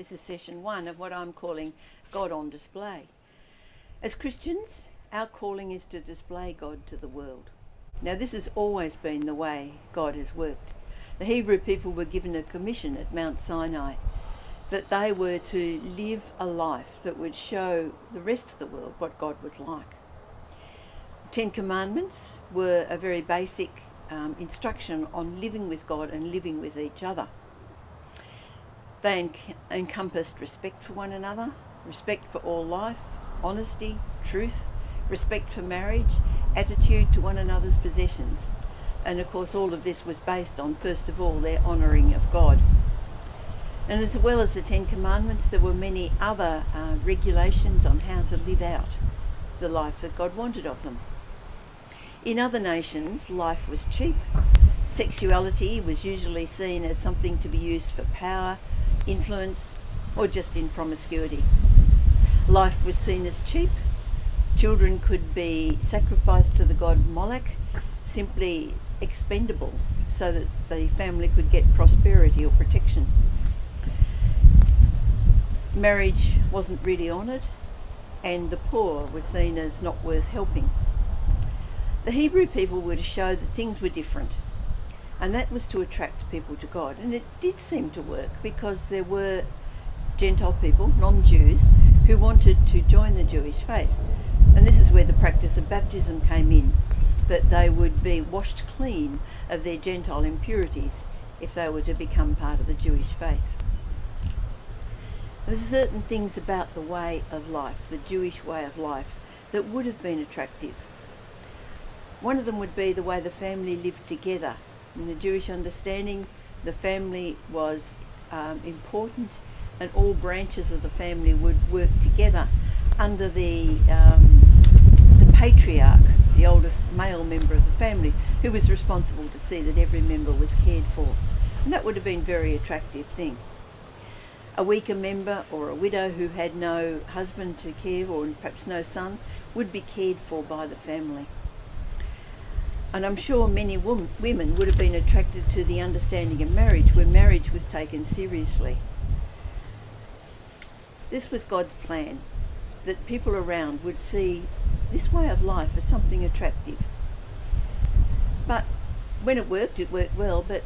This is session 1 of what I'm calling God on Display. As Christians, our calling is to display God to the world. Now, this has always been the way God has worked. The Hebrew people were given a commission at Mount Sinai that they were to live a life that would show the rest of the world what God was like. The 10 Commandments were a very basic instruction on living with God and living with each other. They encompassed respect for one another, respect for all life, honesty, truth, respect for marriage, attitude to one another's possessions. And of course all of this was based on, first of all, their honouring of God. And as well as the 10 Commandments, there were many other regulations on how to live out the life that God wanted of them. In other nations, life was cheap. Sexuality was usually seen as something to be used for power, influence, or just in promiscuity. Life was seen as cheap. Children could be sacrificed to the god Moloch, simply expendable, so that the family could get prosperity or protection. Marriage wasn't really honoured, and the poor were seen as not worth helping. The Hebrew people were to show that things were different, and that was to attract people to God. And it did seem to work, because there were Gentile people, non-Jews, who wanted to join the Jewish faith. And this is where the practice of baptism came in, that they would be washed clean of their Gentile impurities if they were to become part of the Jewish faith. There were certain things about the way of life, the Jewish way of life, that would have been attractive. One of them would be the way the family lived together. In the Jewish understanding, the family was important, and all branches of the family would work together under the patriarch, the oldest male member of the family, who was responsible to see that every member was cared for. And that would have been a very attractive thing. A weaker member or a widow who had no husband to care for, and perhaps no son, would be cared for by the family. And I'm sure many women would have been attracted to the understanding of marriage, where marriage was taken seriously. This was God's plan, that people around would see this way of life as something attractive. But when it worked well, but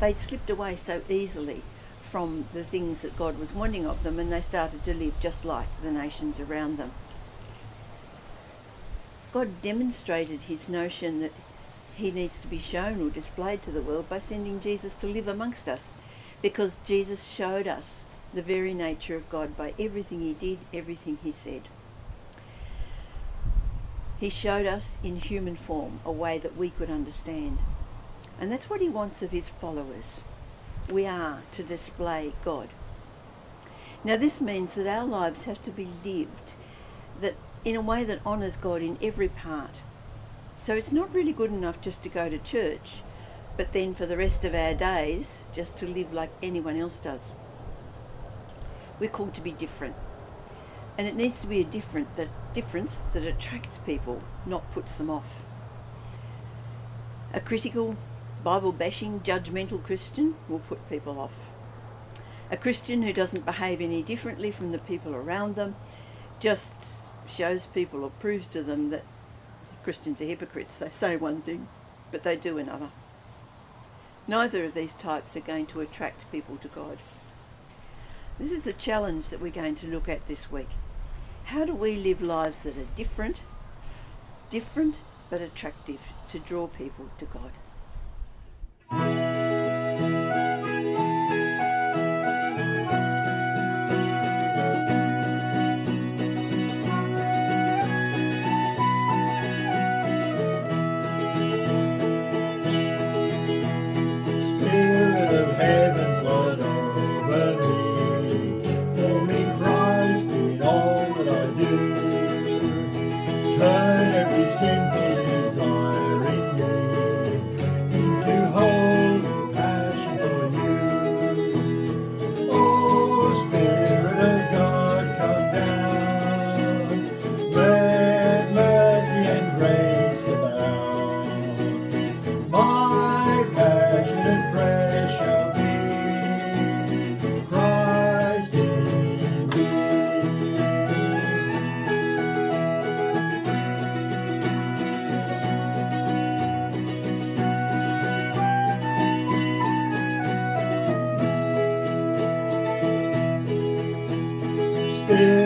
they'd slipped away so easily from the things that God was wanting of them, and they started to live just like the nations around them. God demonstrated his notion that he needs to be shown or displayed to the world by sending Jesus to live amongst us, because Jesus showed us the very nature of God by everything he did, everything he said. He showed us in human form a way that we could understand. And that's what he wants of his followers. We are to display God. Now this means that our lives have to be lived that in a way that honours God in every part. So it's not really good enough just to go to church, but then for the rest of our days just to live like anyone else does. We're called to be different. And it needs to be a difference that attracts people, not puts them off. A critical, Bible-bashing, judgmental Christian will put people off. A Christian who doesn't behave any differently from the people around them just shows people or proves to them that Christians are hypocrites. They say one thing, but they do another. Neither of these types are going to attract people to God. This is a challenge that we're going to look at this week. How do we live lives that are different but attractive to draw people to God? Spirit of heaven, flood over me. Forming Christ in all that I do. Turn every sinful desire in me into holy Spirit